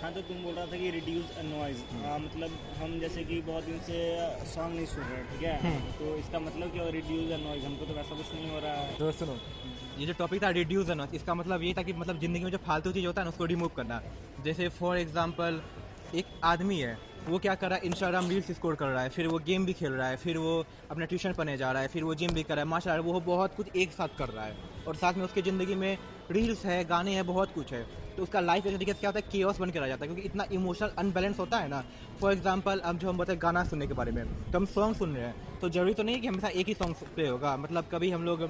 हाँ, तो तुम बोल रहा था कि रिड्यूस नॉइज़, मतलब हम जैसे कि बहुत दिन से सॉन्ग नहीं सुन रहे, ठीक है, तो इसका मतलब क्या, रिड्यूस नॉइज़, हमको तो वैसा कुछ नहीं हो रहा है। तो सुनो, ये जो टॉपिक था रिड्यूस ना, इसका मतलब ये था कि मतलब ज़िंदगी में जो फालतू चीज़ होता है ना उसको रिमूव करना। जैसे फॉर एग्जांपल एक आदमी है, वो क्या कर रहा है, इंस्टाग्राम रील्स स्क्रॉल कर रहा है, फिर वो गेम भी खेल रहा है, फिर वो अपना ट्यूशन पढ़ने जा रहा है, फिर वो जिम भी कर रहा है, माशाल्लाह वो बहुत कुछ एक साथ कर रहा है, और साथ में उसकी ज़िंदगी में रील्स है, गाने हैं, बहुत कुछ है। तो उसका लाइफ एक तरीके से क्या होता है, केओस बन के रह जाता है, क्योंकि इतना इमोशनल अनबैलेंस होता है ना। फॉर एग्जांपल अब जो हम बताए गाना सुनने के बारे में, तो हम सॉन्ग सुन रहे हैं, तो जरूरी तो नहीं कि हमेशा एक ही सॉन्ग प्ले होगा। मतलब कभी हम लोग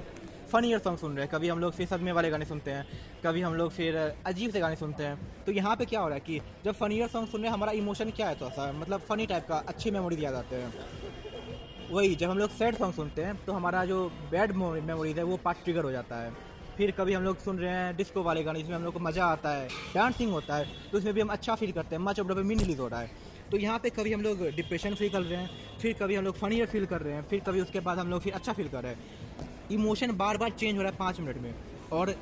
फनीयर सॉन्ग सुन रहे हैं, कभी हम लोग फिर सदमे वाले गाने सुनते हैं, कभी हम लोग फिर अजीब से गाने सुनते हैं। तो यहाँ पे क्या हो रहा है कि जब फनीयर सॉन्ग सुन रहे हैं, हमारा इमोशन क्या है, तो ऐसा मतलब फनी टाइप का, अच्छी मेमोरीज याद आते हैं। वही जब हम लोग सैड सॉन्ग सुनते हैं, तो हमारा जो बैड मेमोरीज है वो पार्ट ट्रिगर हो जाता है। फिर कभी हम लोग सुन रहे हैं डिस्को वाले गाने, जिसमें हम लोग को मज़ा आता है, डांसिंग होता है, तो उसमें भी हम अच्छा फील करते हैं, मच ऑफ डोपामिन रिलीज हो रहा है। तो यहाँ पे कभी हम लोग डिप्रेशन फील कर रहे हैं, फिर कभी हम लोग फनीयर फील कर रहे हैं, फिर कभी उसके बाद हम लोग फिर अच्छा फील कर रहे हैं। इमोशन बार बार चेंज हो रहा है 5 मिनट में। और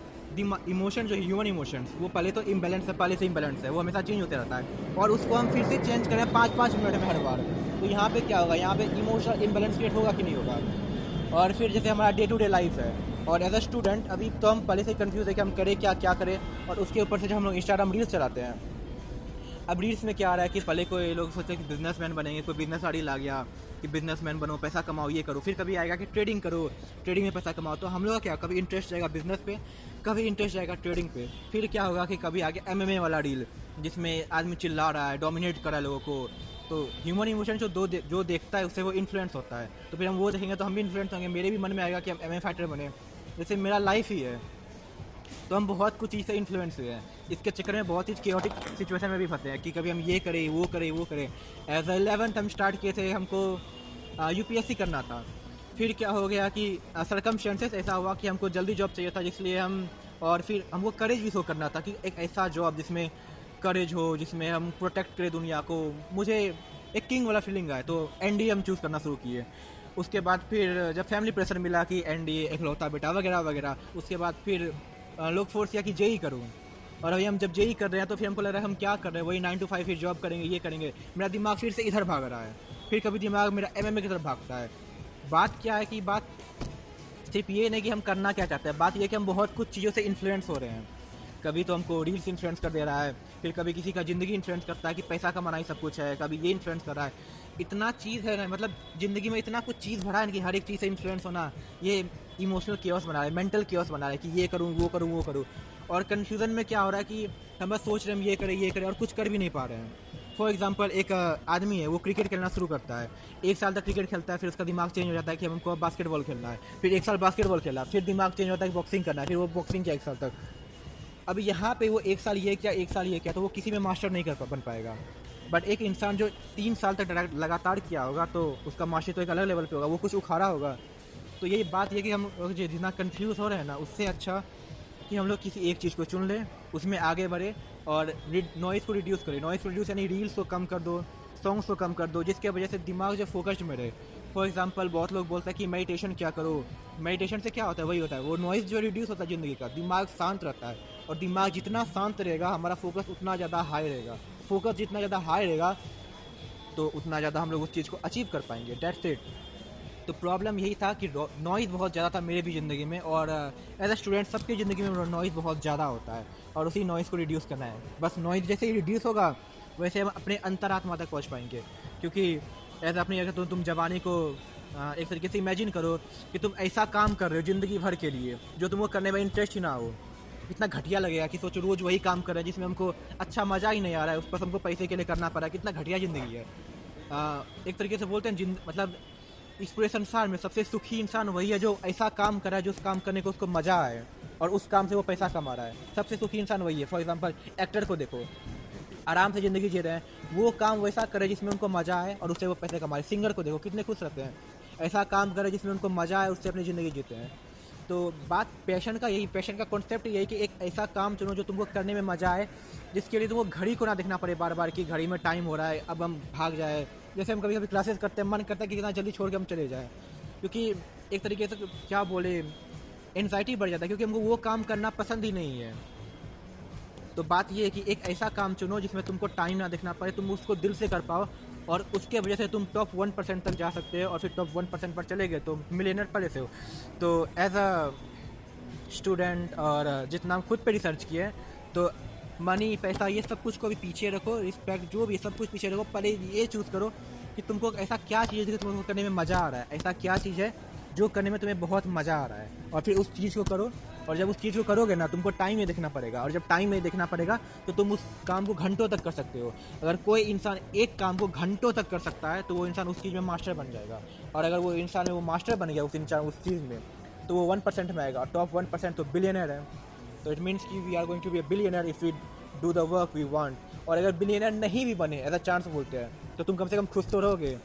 इमोशन जो ह्यूमन इमोशंस, वो पहले तो इम्बैलेंस है, पहले से इम्बैलेंस है, वो हमेशा चेंज होते रहता है, और उसको हम फिर से चेंज करें 5-5 मिनट में हर बार। तो यहाँ पे क्या होगा, यहाँ पे इमोशनल इम्बैलेंस क्रिएट होगा कि नहीं होगा। और फिर जैसे हमारा डे टू डे लाइफ है, और एज अ स्टूडेंट अभी तो हम पहले से कंफ्यूज है कि हम करें क्या क्या करें, और उसके ऊपर से जब हम लोग इंस्टाग्राम रील्स चलाते हैं। अब रील्स में क्या आ रहा है कि पहले कोई लोग सोचते हैं कि बिजनेसमैन बनेंगे, कोई बिजनेस आइडिया आ गया कि बिजनेसमैन बनो, पैसा कमाओ, ये करो। फिर कभी आएगा कि ट्रेडिंग करो, ट्रेडिंग में पैसा कमाओ। तो हम लोग का क्या, कभी इंटरेस्ट जाएगा बिजनेस पे, कभी इंटरेस्ट जाएगा ट्रेडिंग पे। फिर क्या होगा कि कभी आगे एमएमए वाला रील, जिसमें आदमी चिल्ला रहा है, डोमिनेट कर रहा है लोगों को। तो ह्यूमन इमोशन जो देखता है उससे वो इन्फ्लुएंस होता है, तो फिर हम वो देखेंगे तो हम भी इन्फ्लुएंस होंगे। मेरे भी मन में आएगा कि हम एमएमए फाइटर बने, जैसे मेरा लाइफ ही है। तो हम बहुत कुछ चीज़ से इन्फ्लुएंस हुए हैं। इसके चक्कर में बहुत चीज़ केओटिक सिचुएशन में भी फंसे हैं कि कभी हम ये करें, वो करें, वो करें। एज 11th हम स्टार्ट किए थे, हमको यूपीएससी करना था। फिर क्या हो गया कि सरकमस्टेंसेस ऐसा हुआ कि हमको जल्दी जॉब चाहिए था, जिसलिए हम, और फिर हमको करेज भी शो करना था कि एक ऐसा जॉब जिसमें करेज हो, जिसमें हम प्रोटेक्ट करें दुनिया को। मुझे एक किंग वाला फीलिंग आया, तो एनडीए हम चूज़ करना शुरू किए। उसके बाद फिर जब फैमिली प्रेशर मिला कि एनडीए इकलौता बेटा वगैरह वगैरह, उसके बाद फिर लोग फोर्स किया कि जेई करूँ। और अभी हम जब जेई कर रहे हैं तो फिर हमको लग रहा है हम क्या कर रहे हैं, वही 9 to 5 फिर जॉब करेंगे, ये करेंगे। मेरा दिमाग फिर से इधर भाग रहा है, फिर कभी दिमाग मेरा एमएमए की तरफ भागता है। बात क्या है कि बात सिर्फ ये नहीं कि हम करना क्या चाहते हैं, बात ये कि हम बहुत कुछ चीज़ों से इन्फ्लुएंस हो रहे हैं। कभी तो हमको रील्स इन्फ्लुएंस कर दे रहा है, फिर कभी किसी का ज़िंदगी इन्फ्लुएंस करता है कि पैसा कमाना ही सब कुछ है, कभी ये इन्फ्लुएंस कर रहा है। इतना चीज़ है ना, मतलब ज़िंदगी में इतना कुछ चीज़ भरा है कि हर एक चीज़ से इन्फ्लुएंस होना, ये इमोशनल केओस बना रहा है, मेंटल केओस बना रहा है कि ये करूँ, वो करूँ, वो करूँ। और कन्फ्यूज़न में क्या हो रहा है कि हम बस सोच रहे हैं हम ये करें, ये करें, और कुछ कर भी नहीं पा रहे हैं। फॉर एग्जाम्पल एक आदमी है, वो क्रिकेट खेलना शुरू करता है, 1 साल तक क्रिकेट खेलता है, फिर उसका दिमाग चेंज हो जाता है कि हमको अब बास्केटबॉल खेलना है। फिर 1 साल बास्केटबॉल खेला, फिर दिमाग चेंज होता है कि बॉक्सिंग करना है, फिर वो बॉक्सिंग किया 1 साल तक। अब यहाँ पे वो 1 साल ये किया, 1 साल ये किया, तो वो किसी में मास्टर नहीं कर बन पाएगा। बट एक इंसान जो 3 साल तक लगातार किया होगा, तो उसका मास्टर तो एक अलग लेवल पे होगा, वो कुछ उखाड़ा होगा। तो यही बात ये कि हम लोग जो जितना कंफ्यूज हो रहे हैं ना, उससे अच्छा कि हम लोग किसी एक चीज़ को चुन लें, उसमें आगे बढ़े, और नॉइज़ को रिड्यूस करें। नॉइज़ को रिड्यूस यानी रील्स को कम कर दो, सॉन्ग्स को कम कर दो, जिसके वजह से दिमाग जो फोकस्ड में रहे। फॉर एग्जांपल बहुत लोग बोलते हैं कि मेडिटेशन क्या करो, मेडिटेशन से क्या होता है, वही होता है, वो नॉइज़ जो रिड्यूस होता है ज़िंदगी का, दिमाग शांत रहता है। और दिमाग जितना शांत रहेगा, हमारा फोकस उतना ज़्यादा हाई रहेगा। फोकस जितना ज़्यादा हाई रहेगा, तो उतना ज़्यादा हम लोग उस चीज़ को अचीव कर पाएंगे। That's it. तो प्रॉब्लम यही था कि नॉइज़ बहुत ज़्यादा था मेरे भी ज़िंदगी में, और एज अ स्टूडेंट सबकी ज़िंदगी में नॉइज़ बहुत ज़्यादा होता है, और उसी नॉइज़ को रिड्यूस करना है। बस नॉइज़ जैसे ही रिड्यूस होगा, वैसे हम अपने अंतरात्मा तक पहुंच पाएंगे। क्योंकि एज अपनी, अगर तुम जवानी को एक तरीके से इमेजिन करो कि तुम ऐसा काम कर रहे हो ज़िंदगी भर के लिए जो तुमको करने में इंटरेस्ट ही ना हो, कितना घटिया लगेगा कि सोचो रोज़ वही काम कर रहे हैं जिसमें हमको अच्छा मज़ा ही नहीं आ रहा है, उस पर हमको पैसे के लिए करना पड़ रहा है। कितना घटिया ज़िंदगी है। एक तरीके से बोलते हैं मतलब इस पूरे संसार में सबसे सुखी इंसान वही है जो ऐसा काम कर रहा है जो उस काम करने को उसको मज़ा आए, और उस काम से वो पैसा कमा रहा है। सबसे सुखी इंसान वही है। फॉर एग्जांपल एक्टर को देखो, आराम से ज़िंदगी जी रहे हैं, वो काम वैसा करे जिसमें उनको मज़ा आए और उससे वो पैसे कमाए। सिंगर को देखो, कितने खुश रहते हैं, ऐसा काम करे जिसमें उनको मज़ा आए, उससे अपनी ज़िंदगी जीते हैं। तो बात पैशन का यही, पैशन का कॉन्सेप्ट यही कि एक ऐसा काम चुनो जो तुमको करने में मज़ा आए, जिसके लिए तुमको घड़ी को ना देखना पड़े बार बार कि घड़ी में टाइम हो रहा है, अब हम भाग जाए। जैसे हम कभी कभी क्लासेस करते हैं, मन करता है कि कितना जल्दी छोड़ के हम चले जाएँ, क्योंकि एक तरीके से क्या बोले, एनजाइटी बढ़ जाता है, क्योंकि हमको वो काम करना पसंद ही नहीं है। तो बात ये है कि एक ऐसा काम चुनो जिसमें तुमको टाइम ना देखना पड़े, तुम उसको दिल से कर पाओ, और उसके वजह से तुम टॉप 1% तक जा सकते हो, और फिर टॉप 1% पर चले गए तो मिलियनर पहले से हो। तो एज अ स्टूडेंट और जितना हम खुद पे रिसर्च किए, तो मनी, पैसा, ये सब कुछ को भी पीछे रखो, रिस्पेक्ट जो भी सब कुछ पीछे रखो, पहले ये चूज़ करो कि तुमको ऐसा क्या चीज़ है जो तुमको करने में मज़ा आ रहा है, ऐसा क्या चीज़ है जो करने में तुम्हें बहुत मज़ा आ रहा है, और फिर उस चीज़ को करो। और जब उस चीज़ को करोगे ना, तुमको टाइम नहीं देखना पड़ेगा, और जब टाइम नहीं देखना पड़ेगा तो तुम उस काम को घंटों तक कर सकते हो। अगर कोई इंसान एक काम को घंटों तक कर सकता है तो वो इंसान उस चीज़ में मास्टर बन जाएगा, और अगर वो इंसान में वो मास्टर बन गया उस चीज़ में, तो वो 1% में आएगा, टॉप 1% तो बिलियनर है। तो इट मीन्स कि we are going to be a billionaire if we do the work we want. और अगर बिलियनर नहीं भी बने, एज अ चांस बोलते हैं, तो तुम कम से कम खुश तो रहोगे।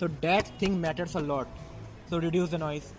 तो that thing matters a lot. So reduce the noise.